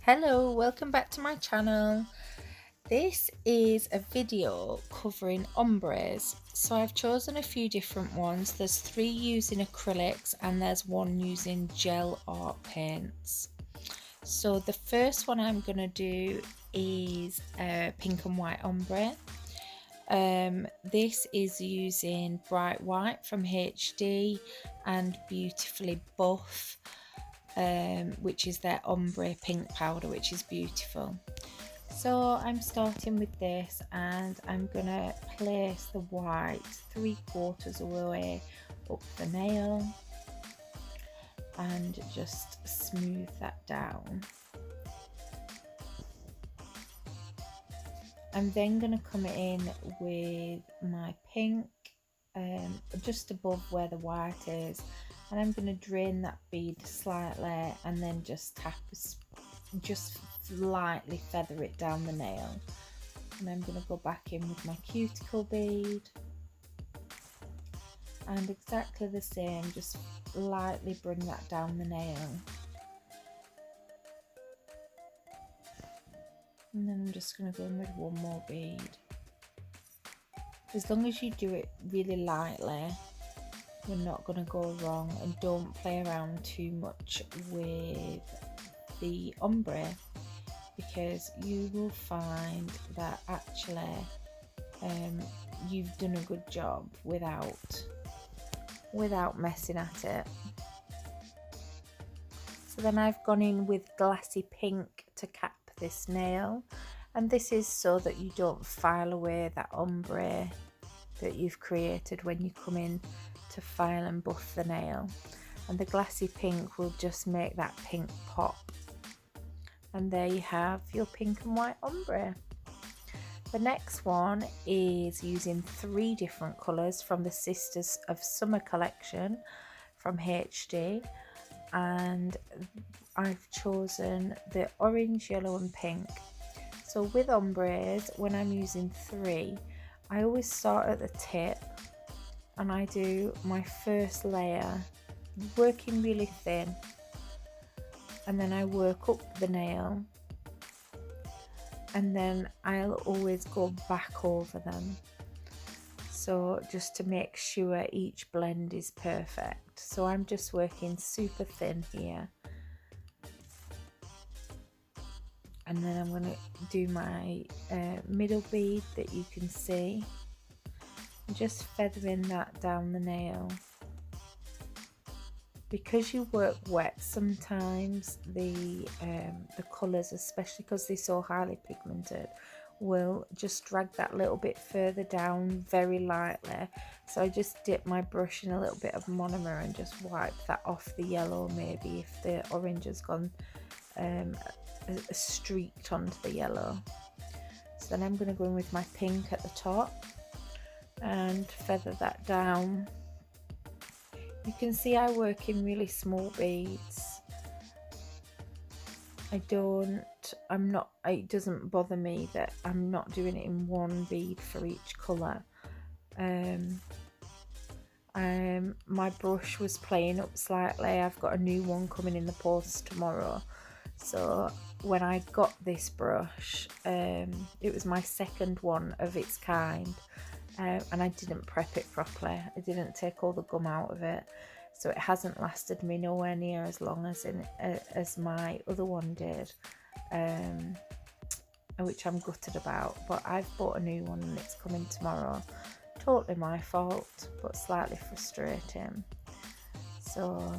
Hello, welcome back to my channel. This is a video covering ombres. So I've chosen a few different ones. There's 3 using acrylics and there's 1 using gel art paints. So the first one I'm going to do is a pink and white ombre. This is using Bright White from HD and Beautifully Buff, which is their ombre pink powder, which is beautiful. So I'm starting with this and I'm gonna place the white 3/4 of the way up the nail and just smooth that down. I'm then gonna come in with my pink just above where the white is, and I'm going to drain that bead slightly and then just just lightly feather it down the nail. And I'm going to go back in with my cuticle bead and exactly the same, just lightly bring that down the nail. And then I'm just going to go in with one more bead. As long as you do it really lightly, you're not going to go wrong, and don't play around too much with the ombre, because you will find that actually you've done a good job without messing at it. So then I've gone in with glassy pink to cap this nail, and this is so that you don't file away that ombre that you've created when you come in to file and buff the nail, and the glassy pink will just make that pink pop. And there you have your pink and white ombre. The next one is using 3 different colours from the Sisters of Summer collection from HD, and I've chosen the orange, yellow and pink. So with ombres, when I'm using 3, I always start at the tip and I do my first layer working really thin, and then I work up the nail, and then I'll always go back over them, so just to make sure each blend is perfect. So I'm just working super thin here, and then I'm going to do my middle bead that you can see, just feathering that down the nail. Because you work wet, sometimes the colours, especially because they're so highly pigmented, will just drag that little bit further down very lightly. So I just dip my brush in a little bit of monomer and just wipe that off the yellow, maybe if the orange has gone streaked onto the yellow. So then I'm going to go in with my pink at the top and feather that down. You can see I work in really small beads. it doesn't bother me that I'm not doing it in one bead for each colour. My brush was playing up slightly. I've got a new one coming in the post tomorrow. So when I got this brush, it was my second one of its kind, and I didn't prep it properly. I didn't take all the gum out of it, so it hasn't lasted me nowhere near as long as my other one did, which I'm gutted about. But I've bought a new one and it's coming tomorrow. Totally my fault, but slightly frustrating. So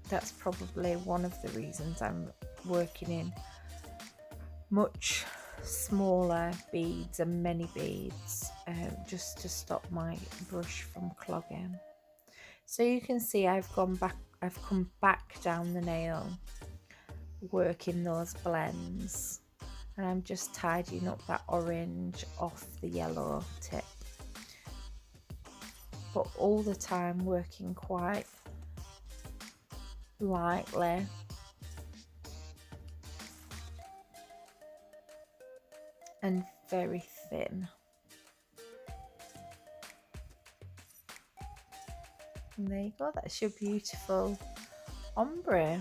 that's probably one of the reasons I'm working in much smaller beads and many beads, just to stop my brush from clogging. So you can see I've come back down the nail, working those blends, and I'm just tidying up that orange off the yellow tip, but all the time working quite lightly. And very thin. And there you go, that's your beautiful ombre.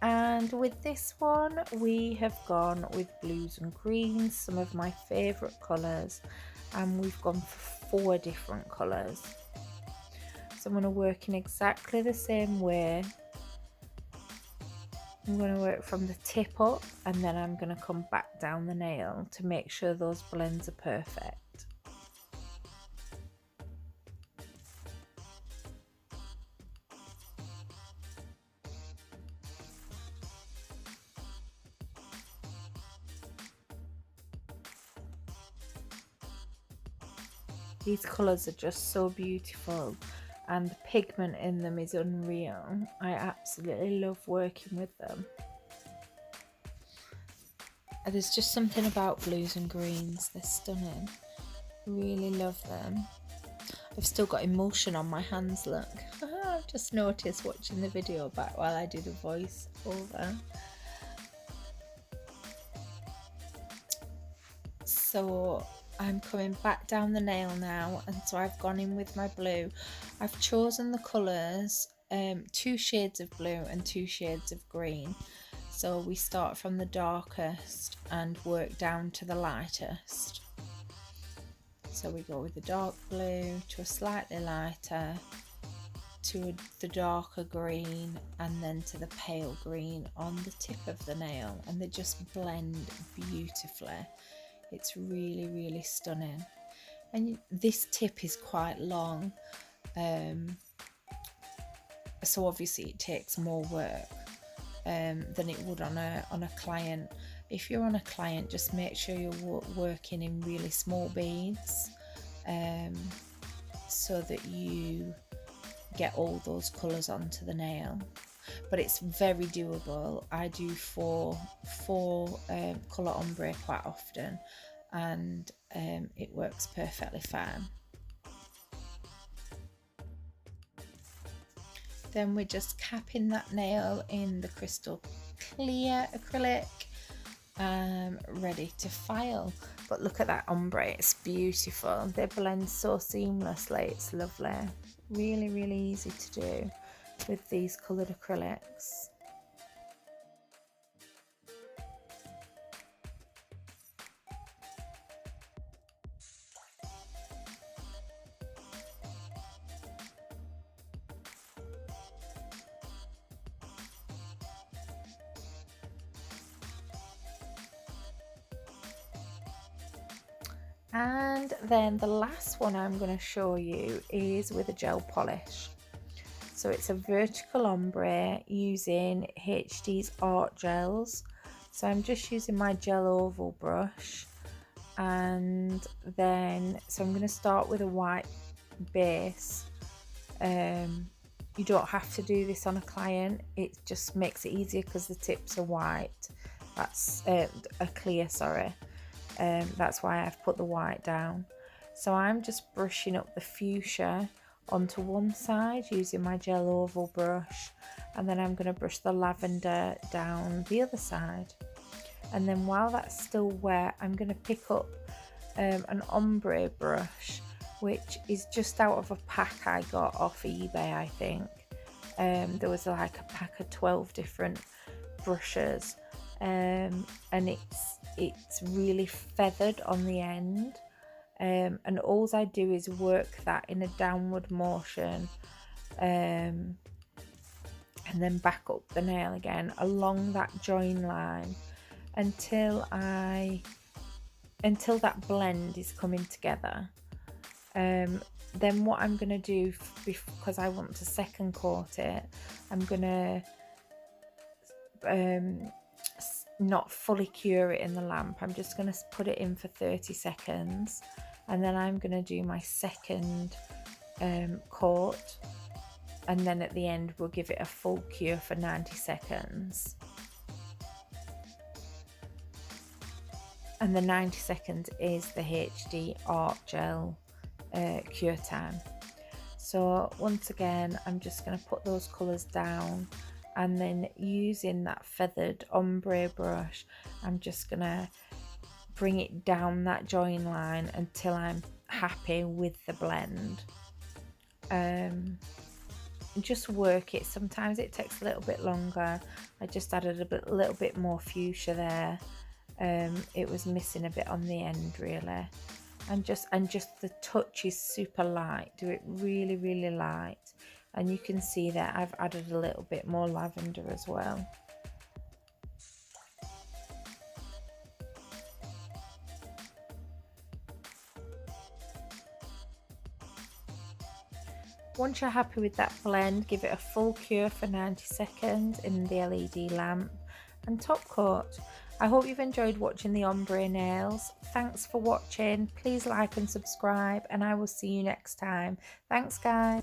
And with this one, we have gone with blues and greens, some of my favourite colours, and we've gone for 4 different colours. So I'm going to work in exactly the same way. I'm going to work from the tip up, and then I'm going to come back down the nail to make sure those blends are perfect. These colours are just so beautiful, and the pigment in them is unreal. I absolutely love working with them. And there's just something about blues and greens, they're stunning. Really love them. I've still got emulsion on my hands, look. I've just noticed watching the video back while I do the voice over. So I'm coming back down the nail now, and so I've gone in with my blue. I've chosen the colours, 2 shades of blue and 2 shades of green. So we start from the darkest and work down to the lightest. So we go with the dark blue to a slightly lighter, to the darker green, and then to the pale green on the tip of the nail, and they just blend beautifully. It's really, really stunning. And this tip is quite long, so obviously it takes more work than it would on a client. If you're on a client, just make sure you're working in really small beads, so that you get all those colours onto the nail. But it's very doable. I do four colour ombre quite often, and it works perfectly fine. Then we're just capping that nail in the crystal clear acrylic, ready to file. But look at that ombre, it's beautiful. They blend so seamlessly, it's lovely. Really, really easy to do with these coloured acrylics. And then the last one I'm going to show you is with a gel polish. So it's a vertical ombre using HD's art gels. So I'm just using my gel oval brush, and then so I'm going to start with a white base. You don't have to do this on a client, it just makes it easier because the tips are white. That's a clear, sorry. That's why I've put the white down. So I'm just brushing up the fuchsia onto one side using my gel oval brush, and then I'm going to brush the lavender down the other side. And then while that's still wet, I'm going to pick up an ombre brush, which is just out of a pack I got off eBay, I think. There was like a pack of 12 different brushes, and it's really feathered on the end, and all I do is work that in a downward motion, and then back up the nail again along that join line until that blend is coming together. Then what I'm going to do, because I want to second coat it, I'm going to not fully cure it in the lamp. I'm just going to put it in for 30 seconds, and then I'm going to do my second coat, and then at the end we'll give it a full cure for 90 seconds. And the 90 seconds is the HD art gel cure time. So once again, I'm just going to put those colours down, and then using that feathered ombre brush, I'm just going to bring it down that join line until I'm happy with the blend. just work it. Sometimes it takes a little bit longer. I just added a little bit more fuchsia there. It was missing a bit on the end really, and just the touch is super light. Do it really, really light, and you can see that I've added a little bit more lavender as well. Once you're happy with that blend, give it a full cure for 90 seconds in the LED lamp and top coat. I hope you've enjoyed watching the ombre nails. Thanks for watching. Please like and subscribe, and I will see you next time. Thanks guys.